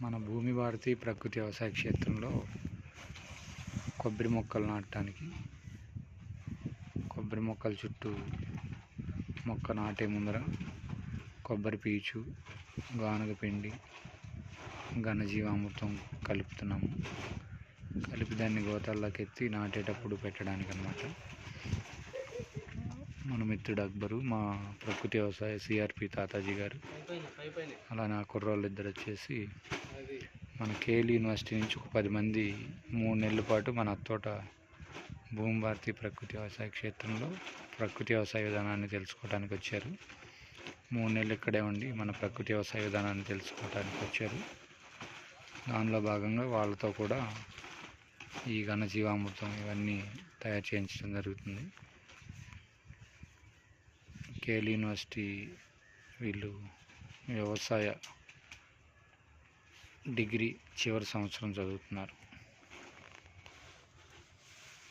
మన భూమి భారతి ప్రకృతి వ్యవసాయ క్షేత్రంలో కొబ్బరి మొక్కలు నాటడానికి కొబ్బరి మొక్కల చుట్టూ మొక్క నాటే ముందర కొబ్బరి పీచు, గానుగ పిండి, ఘనజీవామృతం కలుపుతున్నాము. కలిపి దాన్ని గోతాల్లోకి ఎత్తి నాటేటప్పుడు పెట్టడానికి అన్నమాట. మన మిత్రుడు అక్బరు, మా ప్రకృతి వ్యవసాయ సిఆర్పి తాతాజీ గారు, అలా నా కుర్రోళ్ళు ఇద్దరు వచ్చేసి మన కేఎల్ యూనివర్సిటీ నుంచి ఒక 10 మంది 3 నెలల పాటు మన తోట భూమి భారతి ప్రకృతి వ్యవసాయ క్షేత్రంలో ప్రకృతి వ్యవసాయ విధానాన్ని తెలుసుకోవడానికి వచ్చారు. 3 నెలలు ఇక్కడే ఉండి మన ప్రకృతి వ్యవసాయ విధానాన్ని తెలుసుకోవడానికి వచ్చారు. దానిలో భాగంగా వాళ్ళతో కూడా ఈ ఘనజీవామృతం ఇవన్నీ తయారు చేయించడం జరుగుతుంది. కేఎల్ యూనివర్సిటీ వీళ్ళు వ్యవసాయ డిగ్రీ చివరి సంవత్సరం చదువుతున్నారు.